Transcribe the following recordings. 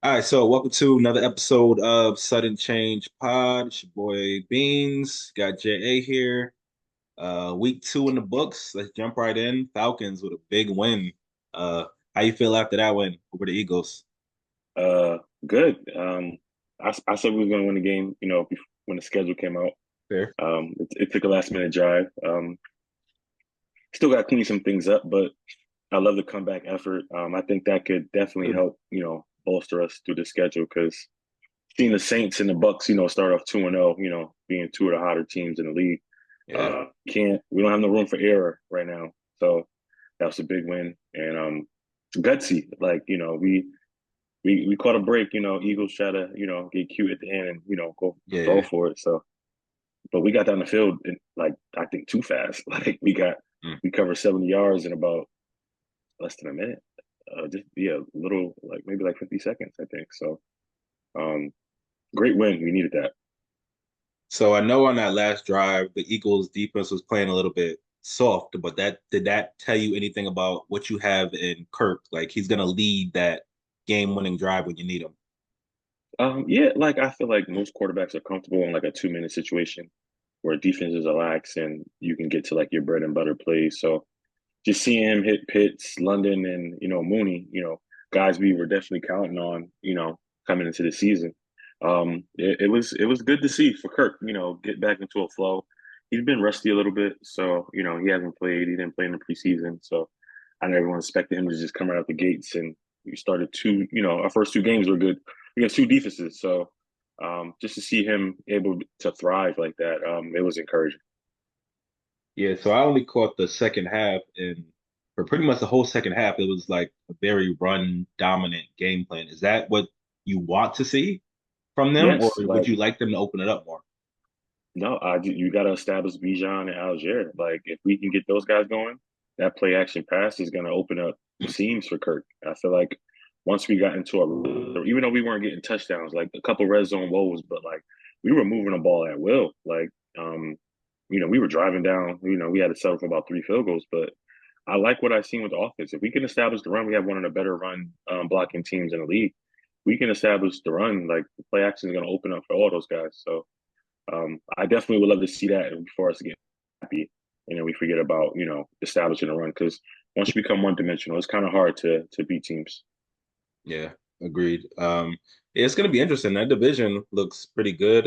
All right, so welcome to another episode of Sudden Change Pod. It's your boy Beans. Got JA here. Week two in the books. Let's jump right in. Falcons with a big win. Uh, how you feel after that win over the Eagles? Uh, Good. I said we was going to win the game, when the schedule came out. Fair. It took a last minute drive. Still got to clean some things up, but I love the comeback effort. I think that could definitely Good. help, bolster us through the schedule because seeing the Saints and the Bucks, start off 2-0, being two of the hotter teams in the league. Yeah. Can't we don't have no room for error right now. So that was a big win and gutsy. Like, we caught a break, Eagles try to, get cute at the end and, go Yeah. for it. So but we got down the field in, like, I think too fast. Like Mm. we covered 70 yards in about less than a minute. Just yeah, little, like maybe like 50 seconds, I think. So um great win. We needed that. So I know on that last drive, the Eagles defense was playing a little bit soft, but that did that tell you anything about what you have in Kirk? Like he's gonna lead that game-winning drive when you need him. Yeah, like I feel like most quarterbacks are comfortable in like a 2 minute situation where defenses are lax and you can get to like your bread and butter plays. So just seeing him hit Pitts, London, and Mooney, guys we were definitely counting on, coming into the season. It was good to see for Kirk, get back into a flow. He's been rusty a little bit, so he hasn't played. He didn't play in the preseason, so I know everyone expected him to just come right out the gates. And we started our first two games were good against two defenses, so just to see him able to thrive like that, it was encouraging. Yeah, so I only caught the second half, and for pretty much the whole second half, it was like a very run dominant game plan. Is that what you want to see from them, or Yes, would like you like them to open it up more? no, you got to establish Bijan and Algier. Like if we can get those guys going, that play action pass is going to open up seams for Kirk. I feel like once we got into even though we weren't getting touchdowns, like a couple red zone woes, but like we were moving the ball at will. Like, we were driving down. We had to settle for about three field goals, but I like what I've seen with the offense. If we can establish the run, we have one of the better run blocking teams in the league. We can establish the run. Like the play action is going to open up for all those guys. So I definitely would love to see that before us get happy. We forget about establishing a run because once you become one dimensional, it's kind of hard to beat teams. Yeah, agreed. Yeah, it's going to be interesting. That division looks pretty good.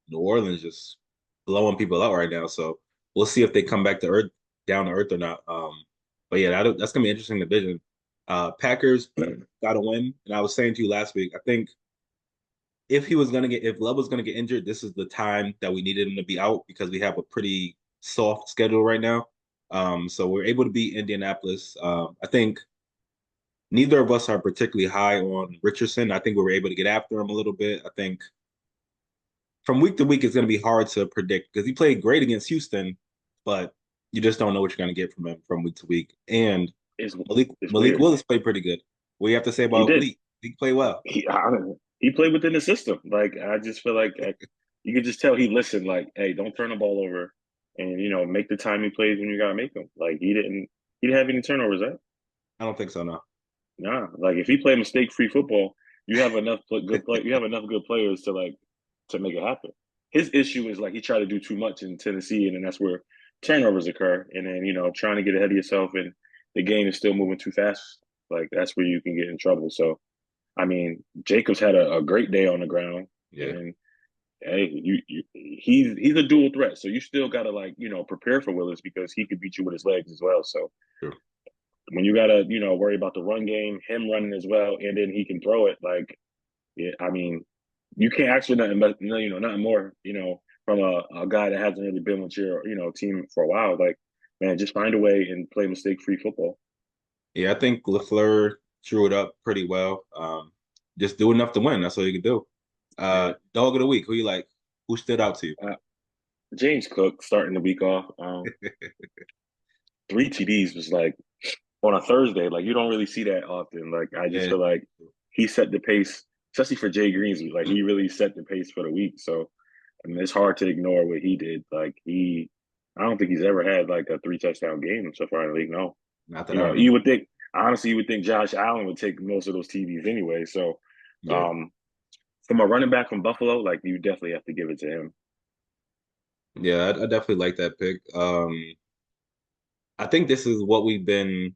New Orleans just blowing people out right now, so we'll see if they come back to earth, down to earth or not. But yeah, that's going to be an interesting division. Packers got to win, and I was saying to you last week, I think if Love was gonna get injured, this is the time that we needed him to be out because we have a pretty soft schedule right now. So we're able to beat Indianapolis. I think neither of us are particularly high on Richardson. I think we were able to get after him a little bit. I think from week to week, it's going to be hard to predict because he played great against Houston, but you just don't know what you're going to get from him from week to week. And It's it's Malik weird. Willis played pretty good. What do you have to say He about did. Malik? He played well. He played within the system. Like I just feel like you could just tell he listened. Like, hey, don't turn the ball over, and make the timing plays when you gotta make them. Like he didn't have any turnovers. Right? I don't think so, no. Nah. Like if he played mistake free football, you have enough good play. You have enough good players to to make it happen. His issue is like he tried to do too much in Tennessee, and then that's where turnovers occur. And then trying to get ahead of yourself, and the game is still moving too fast. Like that's where you can get in trouble. So I mean, Jacobs had a great day on the ground, Yeah. and hey, he's a dual threat. So you still got to like prepare for Willis because he could beat you with his legs as well. So True. when you got to worry about the run game, him running as well, and then he can throw it. Like, yeah, I mean, you can't ask for nothing but nothing more. From a guy that hasn't really been with your team for a while. Like, man, just find a way and play mistake free football. Yeah, I think LaFleur drew it up pretty well. Just do enough to win. That's all you can do. Yeah. Dog of the week. Who you like? Who stood out to you? Uh, James Cook starting the week off. Three TDs was like on a Thursday. Like you don't really see that often. Like I just Yeah. feel like he set the pace, especially for Jay Green's. Like he really set the pace for the week. So I mean, it's hard to ignore what he did. I don't think he's ever had like a three touchdown game so far in the league. No, Not that I you remember. would think honestly, you would think Josh Allen would take most of those TDs anyway. So Yeah, Um, from a running back from Buffalo, like you definitely have to give it to him. yeah, I definitely like that pick. I think this is what we've been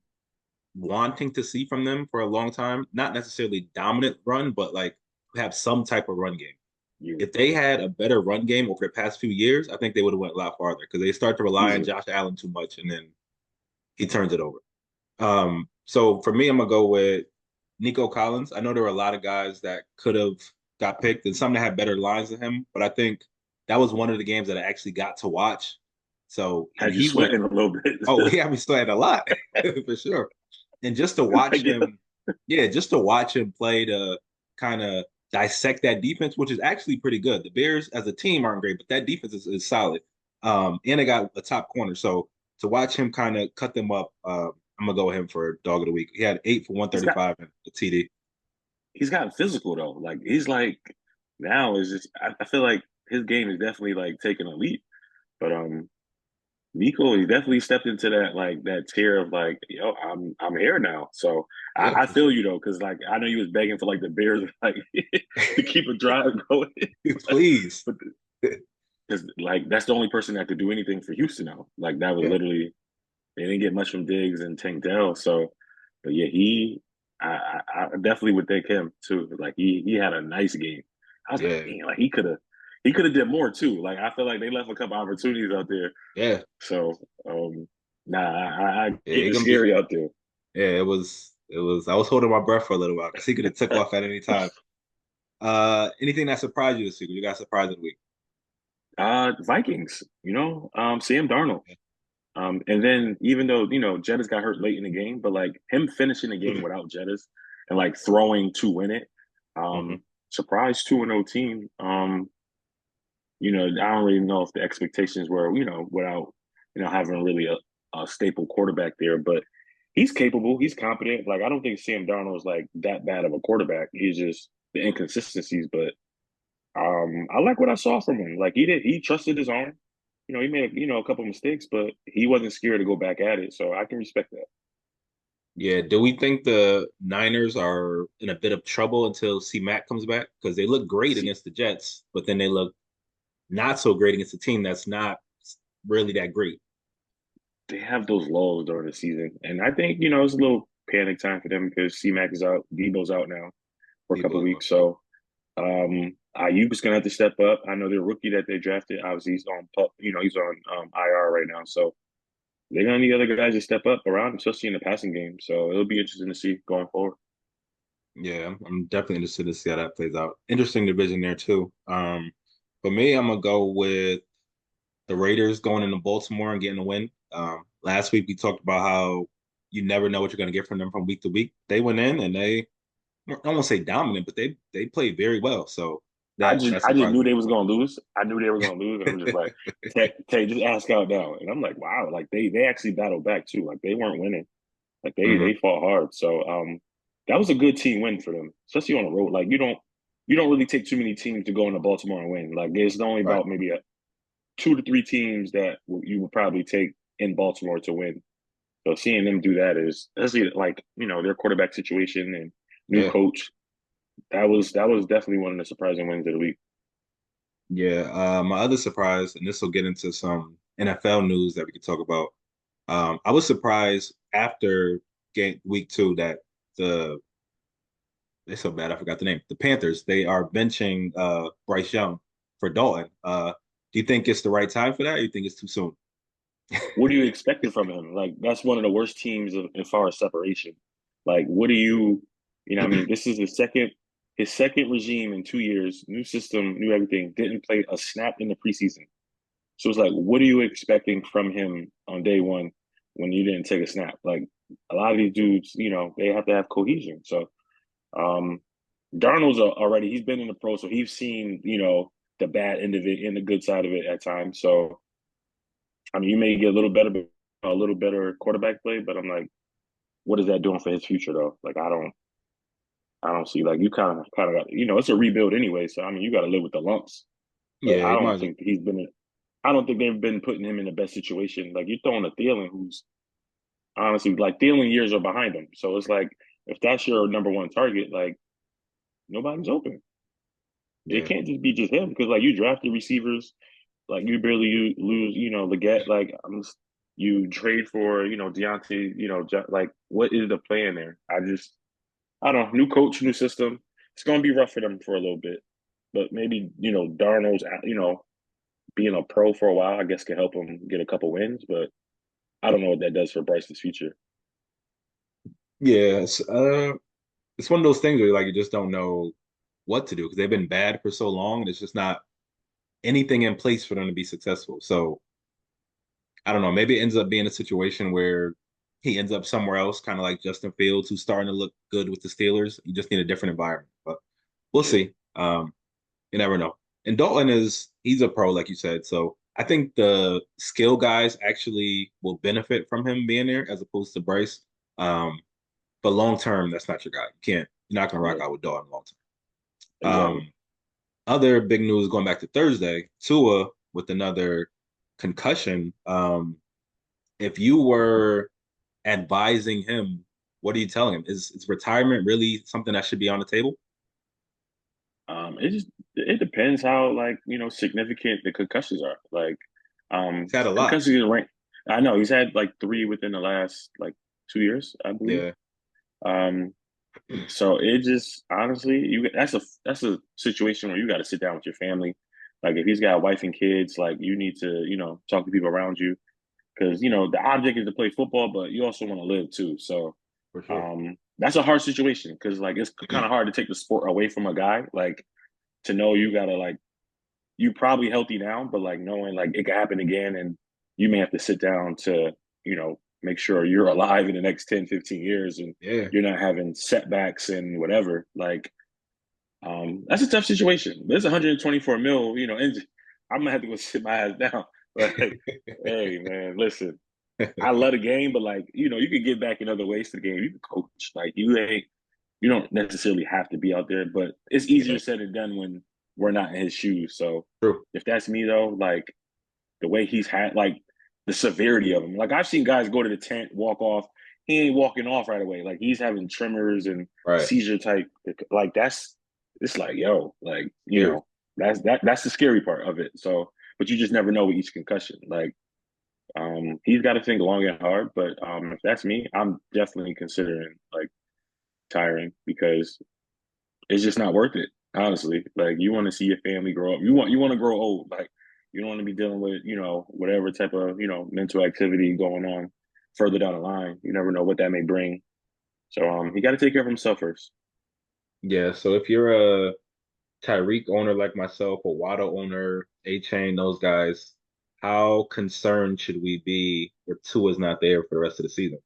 wanting to see from them for a long time. Not necessarily dominant run, but like have some type of run game. You If they had a better run game over the past few years, I think they would have went a lot farther because they start to rely on easily. Josh Allen too much, and then he turns it over. So for me, I'm gonna go with Nico Collins. I know there were a lot of guys that could have got picked and some that had better lines than him, but I think that was one of the games that I actually got to watch. So, and Had you he went, sweating a little bit. oh yeah, we still had a lot for sure. And just to watch Like, yeah. him, yeah, just to watch him play to kind of dissect that defense, which is actually pretty good. The Bears as a team aren't great, but that defense is solid. And they got a top corner. So to watch him kind of cut them up, I'm gonna go with him for dog of the week. He had 8 for He's got 135 and a TD. he's gotten physical though. Like he's like now is just I feel like his game is definitely like taking a leap. But Nico, he definitely stepped into that like that tier of like, yo, I'm here now. So Yeah, I for feel sure. you though, because like I know you was begging for like the Bears like to keep a drive going, Please. but because like that's the only person that could do anything for Houston now. Like that was Yeah, literally they didn't get much from Diggs and Tank Dell. So, but yeah, I definitely would take him too. Like he had a nice game. I was like, yeah, man, like he could have did more too. Like I feel like they left a couple opportunities out there. yeah. So nah, I Yeah, getting it's gonna be scary out there. yeah, it was I was holding my breath for a little while because he could have took off at any time. Anything that surprised you this week? You got surprised of the week? Vikings, Sam Darnold. And then even though, Jettis got hurt late in the game, but like him finishing the game without Jettis and like throwing to win it, Hmm. surprise 2-0 team. I don't really know if the expectations were, without, having really a staple quarterback there, but he's capable, he's competent. Like I don't think Sam Darnold is like that bad of a quarterback. He's just the inconsistencies, but I like what I saw from him. Like he trusted his arm. He made a couple of mistakes, but he wasn't scared to go back at it. So I can respect that. Yeah, do we think the Niners are in a bit of trouble until C Mac comes back? Because they look great See, against the Jets, but then they look not so great against a team that's not really that great. they have those lulls during the season, and I think it's a little panic time for them because C-Mac is out, Debo's out now for a couple of Debo. weeks. So Ayuk's gonna have to step up. I know the rookie that they drafted, obviously he's on he's on IR right now, so they're gonna need other guys to step up around him, especially in the passing game. So it'll be interesting to see going forward. Yeah, I'm definitely interested to see how that plays out. Interesting division there too. For me, I'm gonna go with the Raiders going into Baltimore and getting a win. Last week we talked about how you never know what you're gonna get from them from week to week. They went in and I don't want to say dominant, but they played very well. So that I just surprised knew me they as was well. gonna lose. I knew they were gonna lose, and I'm just like, Tay, just ask out now. And I'm like, wow, like they actually battled back too. Like they weren't winning. Like Hmm. they fought hard. So that was a good team win for them, especially on the road. Like you don't really take too many teams to go into Baltimore and win. Like it's only Right. about maybe 2 to 3 teams that you would probably take in Baltimore to win. So seeing them do that is especially like their quarterback situation and new Yeah. coach. That was definitely one of the surprising wins of the week. Yeah. My other surprise, and this will get into some NFL news that we could talk about. I was surprised after game week 2 that the they're so bad I forgot the name. The Panthers, they are benching Bryce Young for Dalton. Do you think it's the right time for that, or you think it's too soon? What are you expecting from him? Like that's one of the worst teams as far as separation. Like what do I mean, this is his second regime in 2 years, new system, new everything. Didn't play a snap in the preseason. So it's like, what are you expecting from him on day one when you didn't take a snap? Like a lot of these dudes, they have to have cohesion. So um Darnold's already he's been in the pro, so he's seen, the bad end of it and the good side of it at times. So I mean, you may get a little better quarterback play, but I'm like, what is that doing for his future though? Like, I don't see like you kind of got, it's a rebuild anyway. So I mean, you got to live with the lumps. But Yeah, you might as well. I don't think they've been putting him in the best situation. Like you're throwing a Thielen, who's honestly like Thielen years are behind him. So it's like if that's your number one target, like Nobody's open. It Yeah. can't just be just him because like you drafted receivers, like you barely lose, Leggett. Like you trade for Deontay. Like what is the plan there? I don't know. New coach, new system. It's gonna be rough for them for a little bit, but maybe Darnold's being a pro for a while, I guess, can help him get a couple wins. But I don't know what that does for Bryce's future. Yeah. It's one of those things where like you just don't know what to do because they've been bad for so long, and it's just not anything in place for them to be successful. So I don't know. Maybe it ends up being a situation where he ends up somewhere else, kind of like Justin Fields, who's starting to look good with the Steelers. You just need a different environment, but we'll Yeah. see. You never know. And Dalton he's a pro, like you said. So I think the skill guys actually will benefit from him being there as opposed to Bryce. Um, but long term, that's not your guy. You're not gonna rock Yeah. out with Dalton long term. Exactly. Other big news going back to Thursday, Tua with another concussion. If you were advising him, what are you telling him? Is retirement really something that should be on the table? It depends how like significant the concussions are. Like, He's had a lot. concussions is ranked. I know he's had like three within the last like 2 years, I believe. Yeah. Um, so it just honestly, that's a situation where you got to sit down with your family. Like if he's got a wife and kids, like you need to talk to people around you because the object is to play football, but you also want to live too. So For sure. that's a hard situation because like it's kind of hard to take the sport away from a guy like to know you gotta like you probably healthy now, but like knowing like it could happen again and you may have to sit down to, make sure you're alive in the next 10, 15 years and Yeah. you're not having setbacks and whatever. Like, that's a tough situation. There's 124 mil, and I'm gonna have to go sit my ass down. Like, hey man, listen, I love the game, but like, you can get back in other ways to the game. You can coach. Like you don't necessarily have to be out there, but it's easier Yeah. said than done when we're not in his shoes. So True. if that's me though, like the way he's had like the severity of him. Like I've seen guys go to the tent, walk off. He ain't walking off right away. Like he's having tremors and Right. seizure type. Like that's it's like yo, like Scary. that's the scary part of it. So, but you just never know with each concussion. Like he's got to think long and hard. But if that's me, I'm definitely considering like tiring because it's just not worth it. Honestly, like you want to see your family grow up. You want to grow old. Like you don't want to be dealing with whatever type of mental activity going on further down the line. You never know what that may bring. So he got to take care of himself first. Yeah. So if you're a Tyreek owner like myself, a Waddle owner, A Chain, those guys, how concerned should we be if Tua's not there for the rest of the season?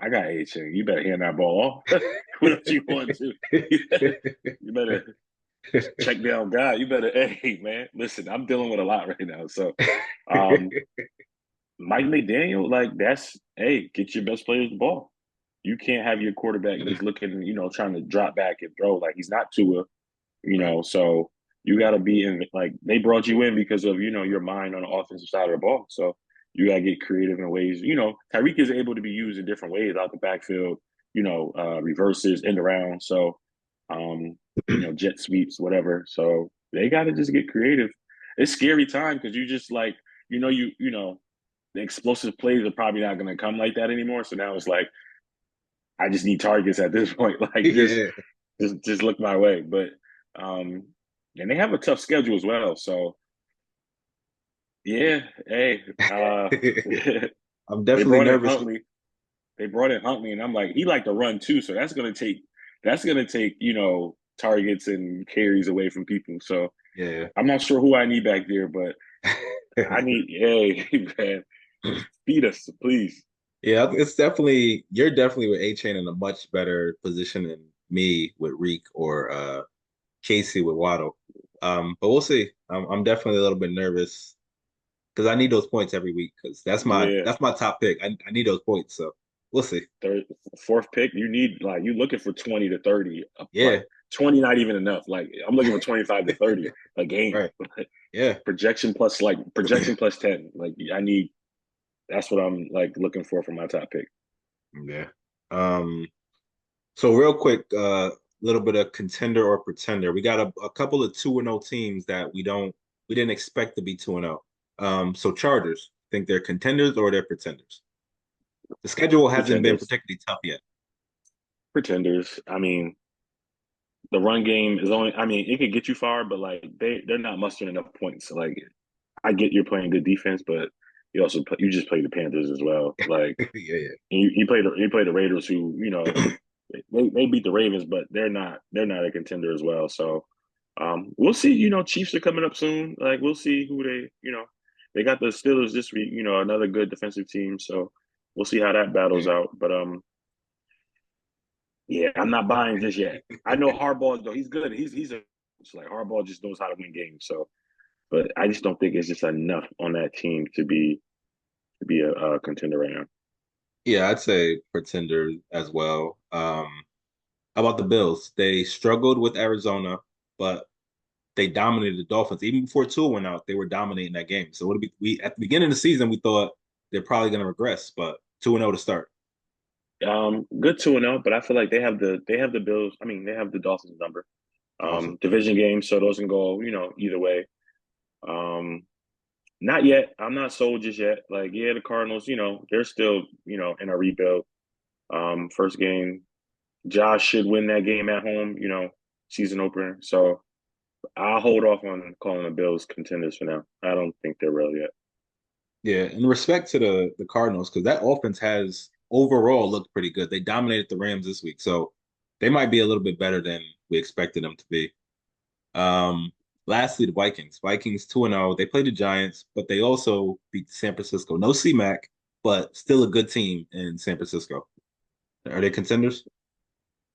I got H. You better hand that ball off. What else you want to? You better check down guy. You better, hey man, listen. I'm dealing with a lot right now. So Mike McDaniel, like that's hey, get your best players the ball. You can't have your quarterback just looking, trying to drop back and throw like he's not Tua, Right. So you got to be in like they brought you in because of your mind on the offensive side of the ball. So you got to get creative in ways. Tyreek is able to be used in different ways out the backfield. Reverses, end around. So, jet sweeps, whatever. So they got to just get creative. It's scary time because you just like the explosive plays are probably not going to come like that anymore. So now it's like I just need targets at this point. Like Yeah. just look my way. But um, and they have a tough schedule as well. So yeah, hey, I'm they definitely brought in nervous. Huntley. They brought in Huntley, and I'm like, he like to run too. So that's gonna take targets and carries away from people. So Yeah. I'm not sure who I need back there, but I need hey man, feed us, please. Yeah, it's definitely you're definitely with A Chain in a much better position than me with Reek or Casey with Waddle. But we'll see. I'm definitely a little bit nervous because I need those points every week because Yeah, that's my top pick. I need those points, so we'll see. third, fourth pick, you need like you looking for 20 to 30, Yeah, like 20 not even enough. Like I'm looking for 25 to 30 a game. right. Yeah, Projection plus 10. Like I need that's what I'm like looking for my top pick. yeah. So real quick, little bit of contender or pretender. We got a couple of 2-0 teams that we didn't expect to be 2-0. So Chargers, think they're contenders or they're pretenders? The schedule hasn't been Pretenders, particularly tough yet. pretenders. I mean, the run game is only. I mean, it could get you far, but like they're not mustering enough points. Like I get you're playing good defense, but you just play the Panthers as well. Like Yeah, you play the Raiders, who they beat the Ravens, but they're not a contender as well. So we'll see. Chiefs are coming up soon. Like we'll see who they got the Steelers this week. Another good defensive team. So we'll see how that battles yeah. out. But yeah, I'm not buying just yet. I know Harbaugh though. He's good. He's a it's like Harbaugh just knows how to win games. So, but I just don't think it's just enough on that team to be a contender right now. Yeah, I'd say pretender as well. How about the Bills? They struggled with Arizona, but they dominated the Dolphins. Even before Tua went out, they were dominating that game. So we at the beginning of the season, we thought they're probably going to regress, but 2-0 to start. Good 2-0, but I feel like they have the Bills. I mean, they have the Dolphins number. Also, Division game, so those can go either way. Um, Not yet. I'm not sold just yet. Like, yeah, the Cardinals, they're still in a rebuild. First game, Josh should win that game at home. Season opener. So I'll hold off on calling the Bills contenders for now. I don't think they're real yet. yeah, in respect to the Cardinals, because that offense has overall looked pretty good. They dominated the Rams this week, so they might be a little bit better than we expected them to be. Um, Lastly, the Vikings. Vikings 2-0. They played the Giants, but they also beat San Francisco. No C-Mac, but still a good team in San Francisco. Are they contenders?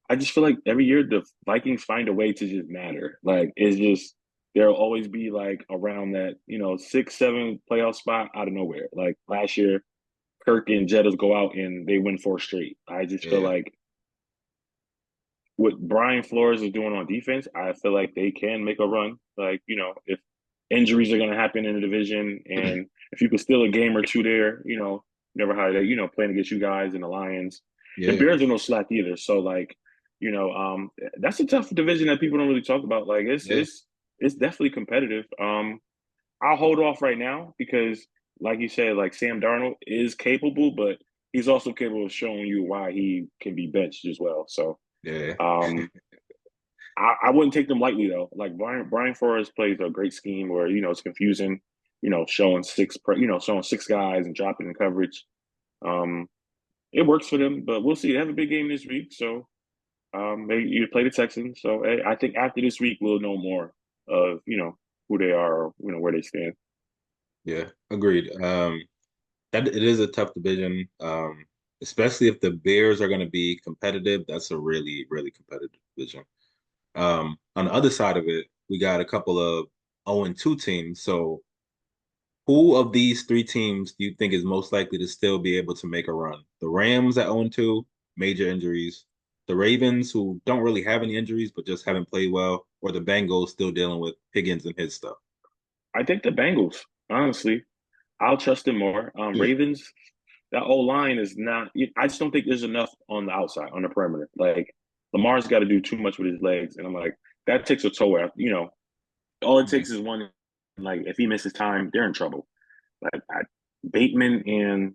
I just feel like every year the Vikings find a way to just matter. Like it's just there'll always be like around that 6, 7 playoff spot out of nowhere. Like last year, Kirk and Jettas go out and they win 4 straight. I just feel Yeah, like what Brian Flores is doing on defense, I feel like they can make a run. Like, if injuries are going to happen in the division and if you could steal a game or two there, never how they, playing against you guys and the Lions. The yeah, Bears are no slack either. So, like, that's a tough division that people don't really talk about. Like, it's, yeah. it's, it's definitely competitive. I'll hold off right now because, like you said, like Sam Darnold is capable, but he's also capable of showing you why he can be benched as well. So, Yeah. um, I wouldn't take them lightly though. Like Brian Flores plays a great scheme where it's confusing. Showing six guys and dropping in coverage. Um, it works for them, but we'll see. They have a big game this week, so they you play the Texans. So hey, I think after this week we'll know more of who they are, or, where they stand. Yeah, agreed. That it is a tough division, especially if the Bears are going to be competitive. That's a really, really competitive division. On the other side of it, we got a couple of 0-2 teams. So, who of these three teams do you think is most likely to still be able to make a run? The Rams at 0-2, major injuries. The Ravens, who don't really have any injuries but just haven't played well, or the Bengals still dealing with Higgins and his stuff. I think the Bengals, honestly, I'll trust them more. Ravens, that old line is not. I just don't think there's enough on the outside, on the perimeter. Like Lamar's got to do too much with his legs, and I'm like, that takes a toll. All it Yeah, takes is one. Like if he misses time, they're in trouble. Like Bateman and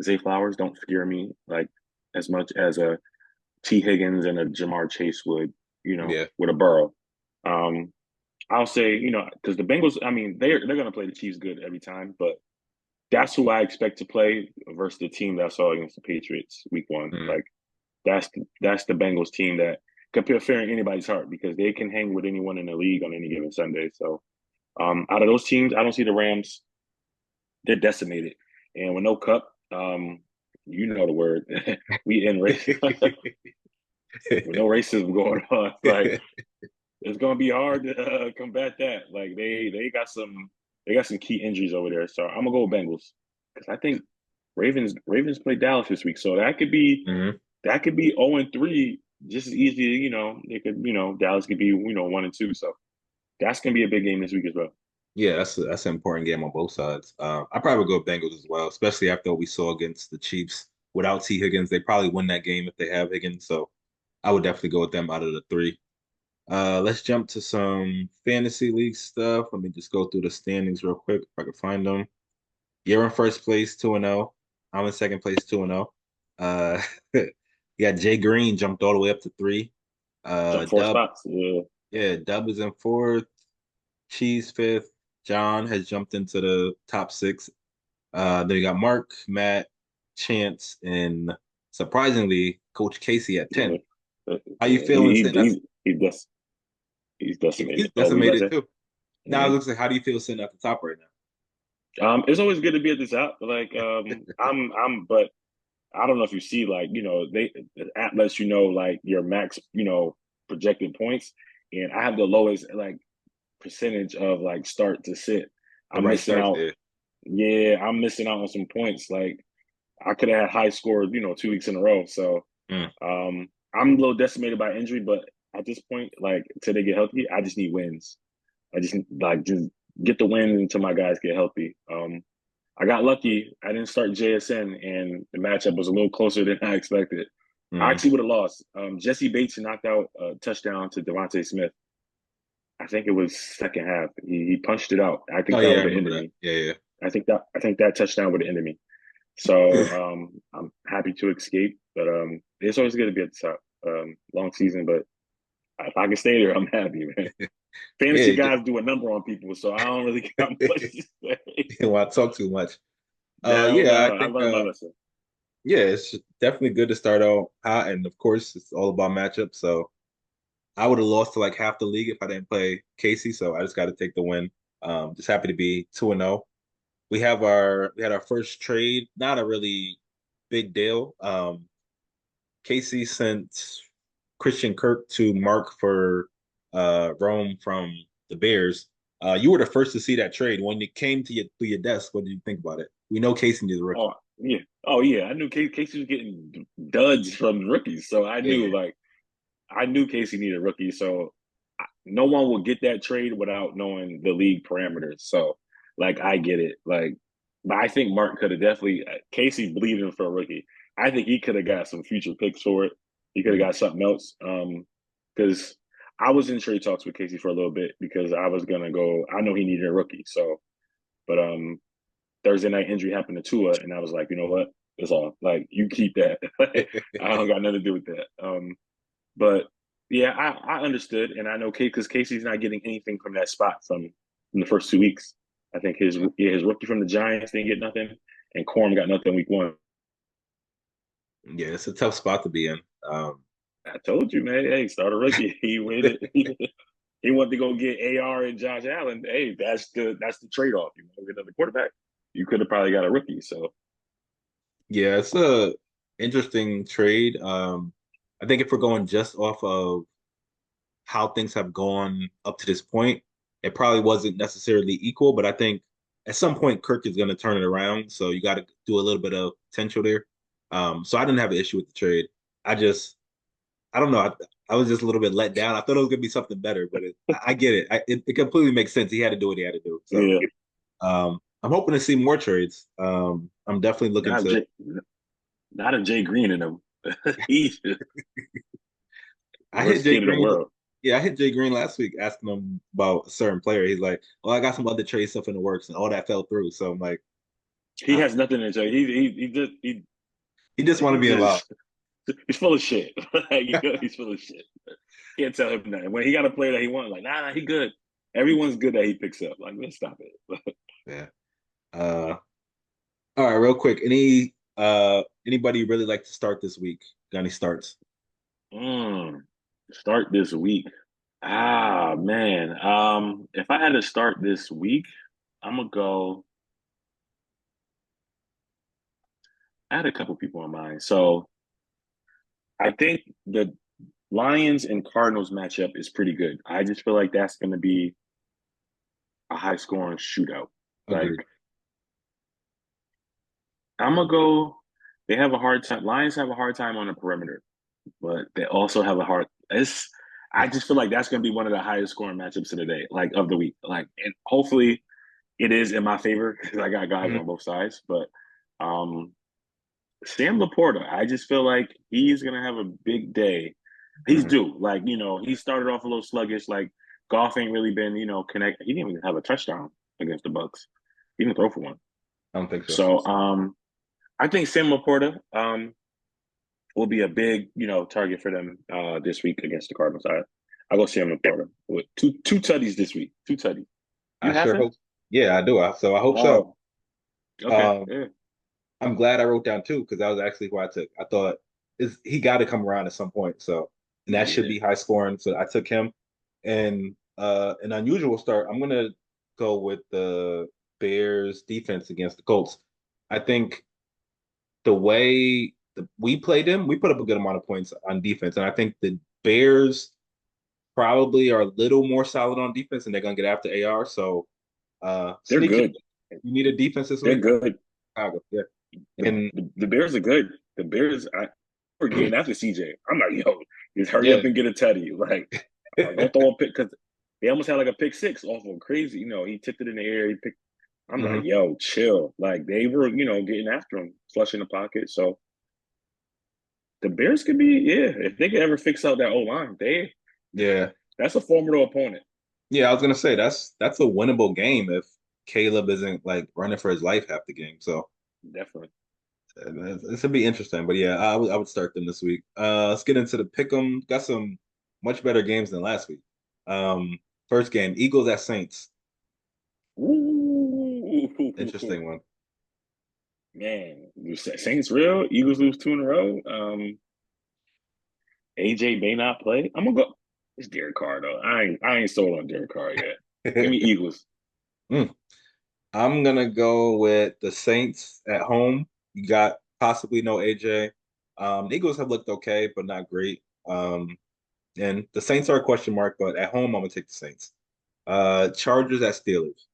Zay Flowers don't scare me like as much as a T Higgins and a Jamar Chase would. yeah, With a Burrow. Um, I'll say because the Bengals. I mean, they're going to play the Chiefs good every time, but that's who I expect to play versus the team that I saw against the Patriots week one. mm, Like that's the Bengals team that can put fear in anybody's heart because they can hang with anyone in the league on any given Sunday. So out of those teams, I don't see the Rams. They're decimated, and with no Cup, you know the word. We in race with no racism going on. Like it's gonna be hard to combat that. Like they got some key injuries over there. So I'm gonna go with Bengals because I think Ravens play Dallas this week, so Mhm. that could be 0-3 just as easy. It could Dallas could be 1-2. So that's gonna be a big game this week as well. Yeah, that's an important game on both sides. I probably would go Bengals as well, especially after what we saw against the Chiefs. Without T. Higgins, they probably win that game if they have Higgins. So I would definitely go with them out of the three. Let's jump to some fantasy league stuff. Let me just go through the standings real quick if I can find them. You're in first place, 2-0. I'm in second place, 2-0. Uh, yeah, Jay Green jumped all the way up to three. Jump four Dub, spots. Yeah. yeah, Dub is in fourth. Cheese fifth. John has jumped into the top six. Then you got Mark, Matt, Chance, and surprisingly, Coach Casey at 10. Yeah. How you Yeah. feeling sitting at He's he's decimated. Oh, what you about decimated to say? too. Now it looks like how do you feel sitting at the top right now? It's always good to be at the top. Like, but I don't know if you see, like, the app lets you know, like, your max, projected points. And I have the lowest, like, percentage of, like, start to sit. The I'm right missing starts out. there. Yeah, I'm missing out on some points. Like, I could have had high scores, 2 weeks in a row. So, Mm. I'm a little decimated by injury, but at this point, like, until they get healthy, I just need wins. I just get the wins until my guys get healthy. I got lucky. I didn't start JSN, and the matchup was a little closer than I expected. I Mm. actually would have lost. Jesse Bates knocked out a touchdown to Devontae Smith. I think it was second half. He punched it out. I Oh think that yeah, I would have remember ended that. me. Yeah, I think that touchdown would have ended me. So I'm happy to escape, but it's always good to be at the top. Long season, but if I can stay there, I'm happy, man. Fantasy yeah. guys do a number on people, so I don't really got much to say. Yeah. Well, I talk too much. No, Yeah, I no, I think learned my lesson. yeah, it's definitely good to start out hot, and of course, it's all about matchups. So I would have lost to like half the league if I didn't play Casey. So I just got to take the win. Just happy to be 2-0. We had our first trade, not a really big deal. Casey sent Christian Kirk to Mark for Rome from the Bears. You were the first to see that trade. When it came to your desk, what did you think about it? We know Casey is a rookie. Oh yeah, oh yeah. I knew Casey was getting duds from rookies, so Yeah. I knew Casey needed a rookie. So no one will get that trade without knowing the league parameters. So like I get it. Like, but I think Mark could have definitely Casey believed in for a rookie. I think he could have got some future picks for it. He could have Mm. got something else. Because I was in trade talks with Casey for a little bit because I was gonna go. I know he needed a rookie, so but Thursday night injury happened to Tua, and I was like, you know what? It's all like you keep that. I don't got nothing to do with that. But yeah, I understood, and I know because Casey's not getting anything from that spot from the first 2 weeks. I think his rookie from the Giants didn't get nothing, and Corum got nothing week one. Yeah, it's a tough spot to be in. I told you, man. Hey, start a rookie. He waited. He wanted to go get AR and Josh Allen. Hey, that's the trade off. You want to get another quarterback. You could have probably got a rookie. So Yeah, it's a interesting trade. I think if we're going just off of how things have gone up to this point, it probably wasn't necessarily equal, but I think at some point Kirk is going to turn it around. So you got to do a little bit of potential there. So I didn't have an issue with the trade. I just, I don't know. I was just a little bit let down. I thought it was going to be something better, but I get it. It completely makes sense. He had to do what he had to do. So yeah, I'm hoping to see more trades. I'm definitely looking not to. Jay, not a Jay Green in him. He's the I hit worst Jay kid in the Green. world. Yeah, I hit Jay Green last week asking him about a certain player. He's like, "Well, I got some other trade stuff in the works, and all that fell through." So I'm like, He I, has nothing to say. he just want to He be involved. just he's full of shit. He's full of shit. Can't tell him nothing. When he got a player that he wants, like, nah, he good. Everyone's good that he picks up. Like, let's stop it. Yeah. Uh, all right, real quick. Anybody really like to start this week? Got any starts? mm, Start this week. Ah man. If I had to start this week, I'm gonna go. I had a couple people in mind. So I think the Lions and Cardinals matchup is pretty good. I just feel like that's gonna be a high scoring shootout. Like Agreed. I'm gonna go. They have a hard time. Lions have a hard time on the perimeter, but they also have a hard. It's. I just feel like that's gonna be one of the highest scoring matchups of the day, like of the week. Like, and hopefully it is in my favor because I got guys Mhm. on both sides. But um, Sam Laporta, I just feel like he's gonna have a big day. He's due. Like, he started off a little sluggish. Like, Goff ain't really been, connect. He didn't even have a touchdown against the Bucks. He didn't throw for one. I don't think so. So, I think Sam Laporta will be a big, target for them this week against the Cardinals. I go Sam Laporta with two tutties this week. Two tutties. You I have sure him? hope. Yeah, I do. So I hope so. Oh, okay. Um, Yeah. I'm glad I wrote down two because that was actually who I took. I thought is he got to come around at some point. So and that should Yeah. be high scoring. So I took him. And an unusual start. I'm gonna go with the Bears defense against the Colts. I think the way we played them, we put up a good amount of points on defense, and I think the Bears probably are a little more solid on defense, and they're gonna get after AR. So They're sneaky. good. You need a defense this They're week. good. Chicago, yeah. The, And the Bears are good. The Bears, we're getting after CJ. I'm like, yo, just hurry yeah, up and get a teddy. Like, don't throw a pick because they almost had like a pick six off of crazy. He tipped it in the air. He picked. I'm like, hmm yo, chill. Like they were, getting after him, flushing the pocket. So the Bears could be, yeah, if they could ever fix out that O line, yeah, that's a formidable opponent. yeah. I was gonna say that's a winnable game if Caleb isn't like running for his life half the game. So. Definitely. This would be interesting, but yeah, I would start them this week. Let's get into the pick 'em. Got some much better games than last week. Um, First game, Eagles at Saints. Ooh, Interesting one. man, Saints real. Eagles lose two in a row. AJ may not play. I'm gonna go. It's Derek Carr though. I ain't sold on Derek Carr yet. Give me Eagles. Mm. I'm gonna go with the Saints at home. You got possibly no AJ. Eagles have looked okay, but not great. And the Saints are a question mark, but at home, I'm gonna take the Saints. Chargers at Steelers.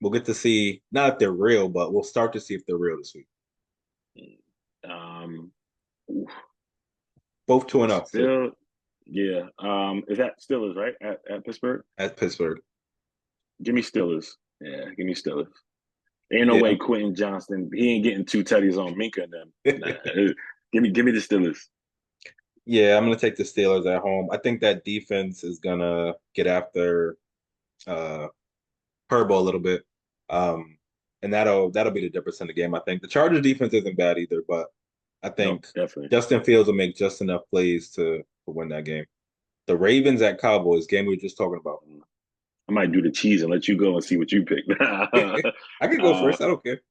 We'll get to see not if they're real, but we'll start to see if they're real this week. Um, Both 2-0 too still, yeah. Is that Steelers right at Pittsburgh? at Pittsburgh. Give me Steelers. Yeah, give me Steelers. Ain't no way Yeah. Quentin Johnston. He ain't getting two teddies on Minka and them. Nah, give me the Steelers. Yeah, I'm gonna take the Steelers at home. I think that defense is gonna get after uh Herbo a little bit. Um and that'll be the difference in the game. I think the Chargers defense isn't bad either, but I No, think definitely. Justin Fields will make just enough plays to win that game. The Ravens at Cowboys, game we were just talking about. I might do the cheese and let you go and see what you pick. I could go uh, first. I don't care.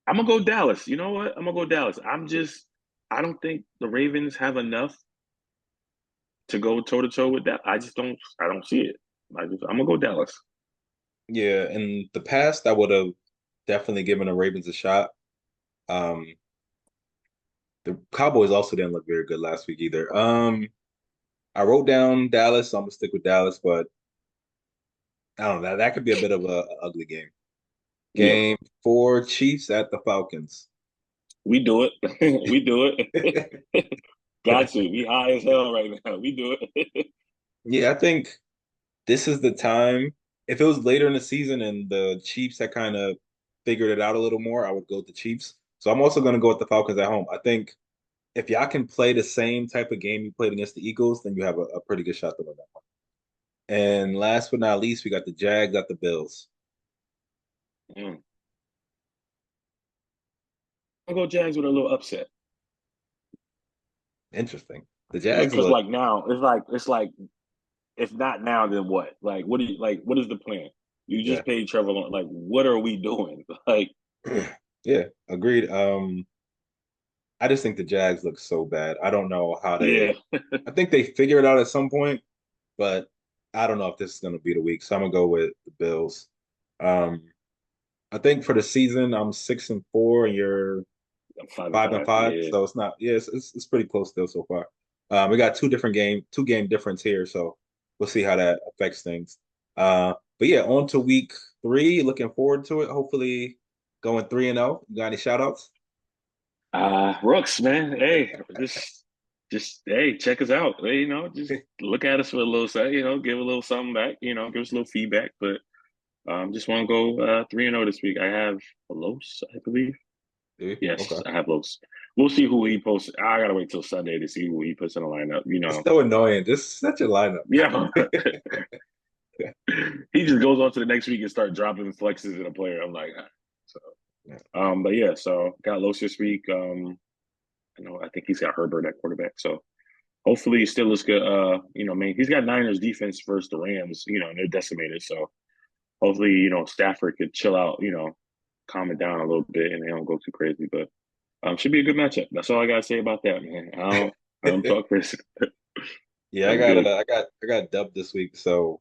I'm gonna go Dallas. You know what? I'm gonna go Dallas. I don't think the Ravens have enough to go toe to toe with that. I don't see it. I'm gonna go Dallas. Yeah, in the past, I would have definitely given the Ravens a shot. Um, the Cowboys also didn't look very good last week either. I wrote down Dallas, so I'm gonna stick with Dallas, but I don't know. That could be a bit of a ugly game. Yeah, Game four, Chiefs at the Falcons. we do it. We do it. Got to. We high as hell right now. We do it. Yeah, I think this is the time. If it was later in the season and the Chiefs had kind of figured it out a little more, I would go with the Chiefs. So I'm also going to go with the Falcons at home. I think if y'all can play the same type of game you played against the Eagles, then you have a pretty good shot to win that one. And last but not least, we got the Jags at the Bills. Mm. I'll go Jags with a little upset. Interesting. The Jags Because look, like now, it's like if not now, then what? Like what do you like? What is the plan? You yeah, just paid Trevor Lawrence. Like what are we doing? Like yeah, agreed. I just think the Jags look so bad. I don't know how yeah, I think they figure it out at some point, but I don't know if this is going to be the week. So I'm gonna go with the Bills. Um, I think for the season, I'm 6-4, and you're I'm 5 and 5. 5-5. Yeah. So it's not, yeah, it's pretty close still so far. We got two game difference here, so we'll see how that affects things. But yeah, on to week three. Looking forward to it. Hopefully, going 3-0. You got any shout outs? Rooks, man. Hey, just hey, check us out. Hey, just look at us for a little second, give a little something back, give us a little feedback. But just want to go 3-0 this week. I have Los, I believe. Yes, Okay. I have Los. We'll see who he posts. I gotta wait till Sunday to see who he puts in the lineup. It's so annoying. This is such a lineup. Yeah, he just goes on to the next week and start dropping flexes in a player. I'm like, ah. So, Yeah. but yeah, so got Los this week. I think he's got Herbert at quarterback. So hopefully he still looks good. Man, he's got Niners defense versus the Rams. And they're decimated. So hopefully, Stafford could chill out. Calm it down a little bit and they don't go too crazy. But should be a good matchup. That's all I gotta say about that, man. I don't talk crazy. Yeah, I'm good. I got dubbed this week, so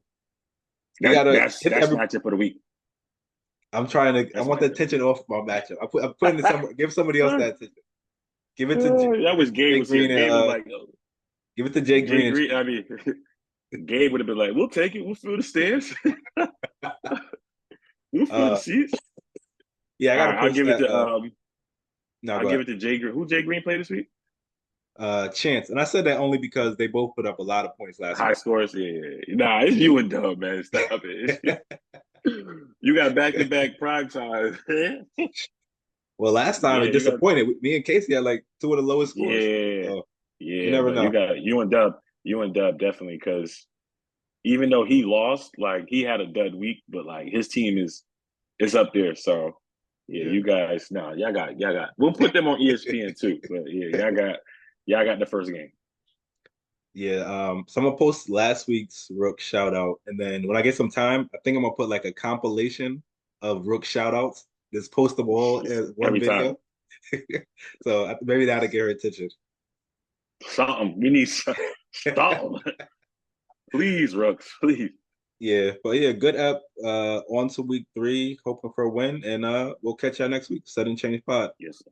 we That gotta that's hit that's every. matchup of the week. I'm trying to. I That's want the matchup. attention off my matchup. I'm putting it somewhere. Give somebody else that attention. Give it to That was Gabe Jay was here. Green. Gabe was like, oh, Give it to Jay Green Jay and Green. Chase. I mean, Gabe would have been like, "We'll take it. We'll fill the stands. We'll fill the Uh, seats." yeah, I All gotta right, I'll post give it that. to No, I'll go give ahead. it to Jay Green. Who Jay Green played this week? Chance, and I said that only because they both put up a lot of points last High week. scores. Yeah. Nah, it's you and Dub, man. Stop it. You got back to back prime time. Well, last time Yeah, it you got. disappointed. Me and Casey had like two of the lowest scores, Yeah, so you yeah, never but you know. got you and Dub definitely because even though he lost, like he had a dud week, but like his team is up there. So yeah, Yeah, you guys, nah, y'all got. We'll put them on ESPN too. But yeah, y'all got the first game. yeah. So I'm gonna post last week's Rook shout out, and then when I get some time, I think I'm gonna put like a compilation of Rook shout outs. Just post them all as one Every time. video. So maybe that'll get her attention. Something. We need something. Please, Rooks, please. Yeah, but yeah, good app. On to week 3, hoping for a win, and we'll catch y'all next week. Sudden Change Pod. Yes.